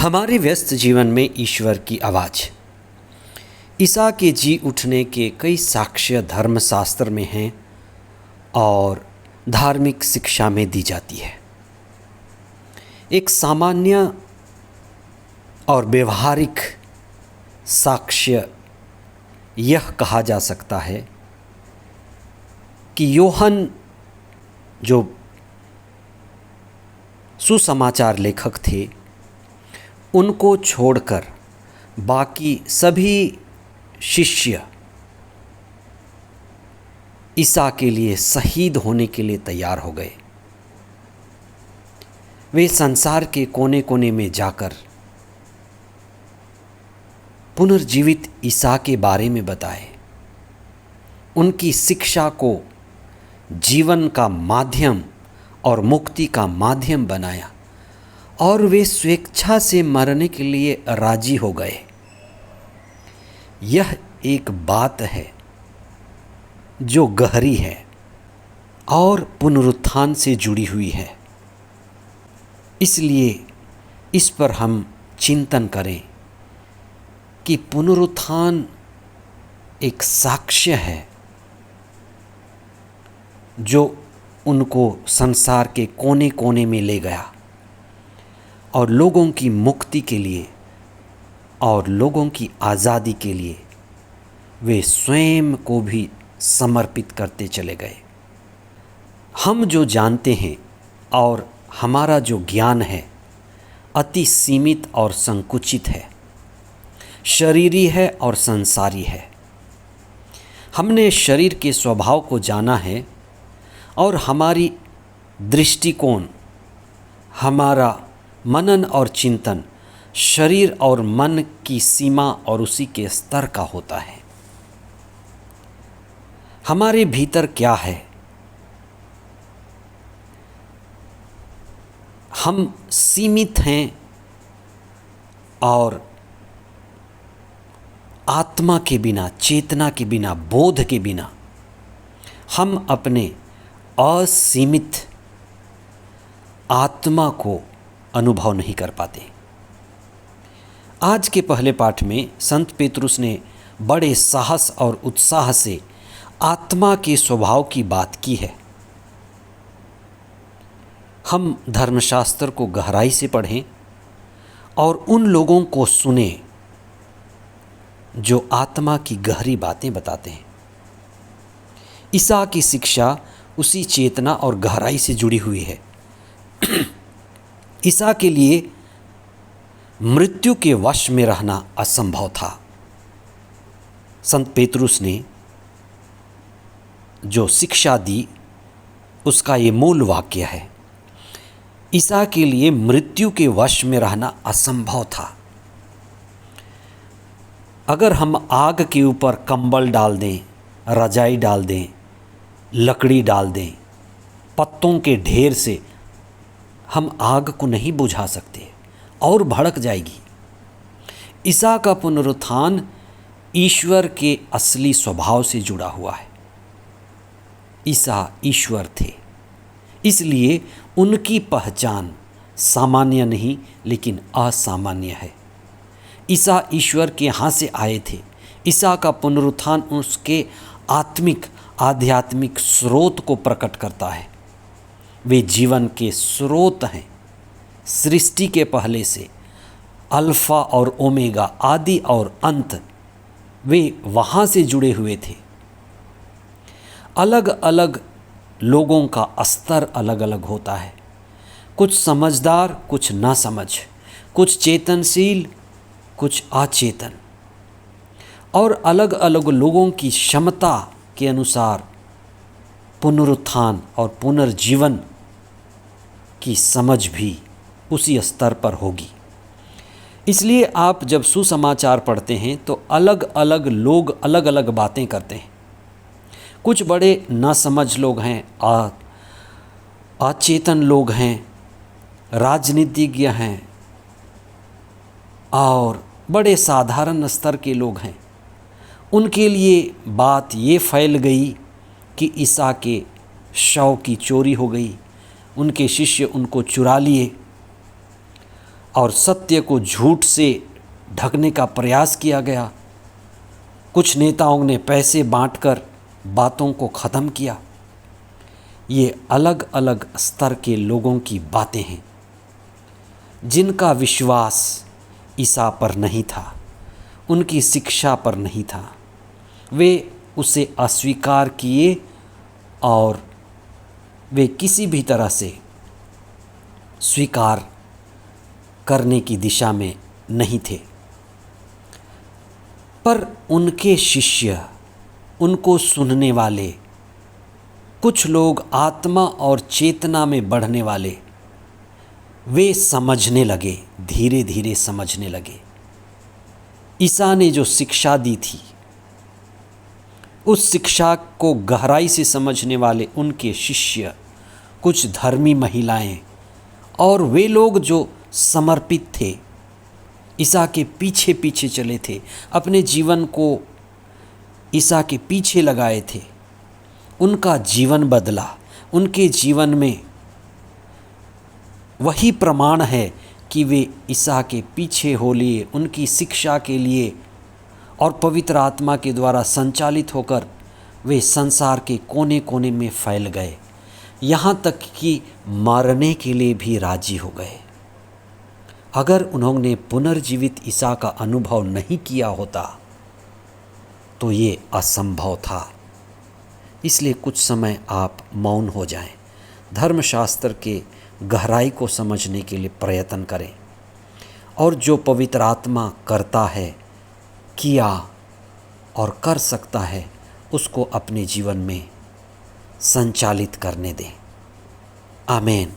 हमारे व्यस्त जीवन में ईश्वर की आवाज़। ईसा के जी उठने के कई साक्ष्य धर्मशास्त्र में हैं और धार्मिक शिक्षा में दी जाती है। एक सामान्य और व्यवहारिक साक्ष्य यह कहा जा सकता है कि योहन जो सुसमाचार लेखक थे, उनको छोड़कर बाकी सभी शिष्य ईसा के लिए शहीद होने के लिए तैयार हो गए। वे संसार के कोने कोने में जाकर पुनर्जीवित ईसा के बारे में बताए, उनकी शिक्षा को जीवन का माध्यम और मुक्ति का माध्यम बनाया और वे स्वेच्छा से मरने के लिए राजी हो गए। यह एक बात है जो गहरी है और पुनरुत्थान से जुड़ी हुई है। इसलिए इस पर हम चिंतन करें कि पुनरुत्थान एक साक्ष्य है जो उनको संसार के कोने कोने में ले गया और लोगों की मुक्ति के लिए और लोगों की आज़ादी के लिए वे स्वयं को भी समर्पित करते चले गए। हम जो जानते हैं और हमारा जो ज्ञान है अति सीमित और संकुचित है, शरीरी है और संसारी है। हमने शरीर के स्वभाव को जाना है और हमारी दृष्टिकोण, हमारा मनन और चिंतन शरीर और मन की सीमा और उसी के स्तर का होता है। हमारे भीतर क्या है, हम सीमित हैं और आत्मा के बिना, चेतना के बिना, बोध के बिना हम अपने असीमित आत्मा को अनुभव नहीं कर पाते। आज के पहले पाठ में संत पेतरुस ने बड़े साहस और उत्साह से आत्मा के स्वभाव की बात की है। हम धर्मशास्त्र को गहराई से पढ़ें और उन लोगों को सुने जो आत्मा की गहरी बातें बताते हैं। ईसा की शिक्षा उसी चेतना और गहराई से जुड़ी हुई है। ईसा के लिए मृत्यु के वश में रहना असंभव था। संत पेतरुस ने जो शिक्षा दी उसका ये मूल वाक्य है, ईसा के लिए मृत्यु के वश में रहना असंभव था। अगर हम आग के ऊपर कंबल डाल दें, रजाई डाल दें, लकड़ी डाल दें, पत्तों के ढेर से हम आग को नहीं बुझा सकते और भड़क जाएगी। ईसा का पुनरुत्थान ईश्वर के असली स्वभाव से जुड़ा हुआ है। ईसा ईश्वर थे, इसलिए उनकी पहचान सामान्य नहीं लेकिन असामान्य है। ईसा ईश्वर के यहाँ से आए थे। ईसा का पुनरुत्थान उसके आत्मिक आध्यात्मिक स्रोत को प्रकट करता है। वे जीवन के स्रोत हैं। सृष्टि के पहले से अल्फा और ओमेगा, आदि और अंत, वे वहाँ से जुड़े हुए थे। अलग अलग लोगों का स्तर अलग अलग होता है, कुछ समझदार, कुछ नासमझ, कुछ चेतनशील, कुछ अचेतन, और अलग अलग लोगों की क्षमता के अनुसार पुनरुत्थान और पुनर्जीवन की समझ भी उसी स्तर पर होगी। इसलिए आप जब सुसमाचार पढ़ते हैं तो अलग अलग लोग अलग अलग बातें करते हैं। कुछ बड़े नासमझ लोग हैं, अचेतन लोग हैं, राजनीतिज्ञ हैं और बड़े साधारण स्तर के लोग हैं। उनके लिए बात ये फैल गई कि ईसा के शव की चोरी हो गई, उनके शिष्य उनको चुरा लिए और सत्य को झूठ से ढकने का प्रयास किया गया। कुछ नेताओं ने पैसे बांटकर बातों को ख़त्म किया। ये अलग अलग स्तर के लोगों की बातें हैं जिनका विश्वास ईसा पर नहीं था, उनकी शिक्षा पर नहीं था। वे उसे अस्वीकार किए और वे किसी भी तरह से स्वीकार करने की दिशा में नहीं थे। पर उनके शिष्य, उनको सुनने वाले कुछ लोग, आत्मा और चेतना में बढ़ने वाले, वे समझने लगे, धीरे धीरे समझने लगे। ईसा ने जो शिक्षा दी थी, उस शिक्षा को गहराई से समझने वाले उनके शिष्य, कुछ धर्मी महिलाएं और वे लोग जो समर्पित थे, ईसा के पीछे पीछे चले थे, अपने जीवन को ईसा के पीछे लगाए थे, उनका जीवन बदला। उनके जीवन में वही प्रमाण है कि वे ईसा के पीछे हो लिए, उनकी शिक्षा के लिए और पवित्र आत्मा के द्वारा संचालित होकर वे संसार के कोने कोने में फैल गए, यहाँ तक कि मरने के लिए भी राजी हो गए। अगर उन्होंने पुनर्जीवित ईसा का अनुभव नहीं किया होता तो ये असंभव था। इसलिए कुछ समय आप मौन हो जाएं, धर्मशास्त्र के गहराई को समझने के लिए प्रयत्न करें और जो पवित्र आत्मा करता है, किया और कर सकता है, उसको अपने जीवन में संचालित करने दें। आमीन।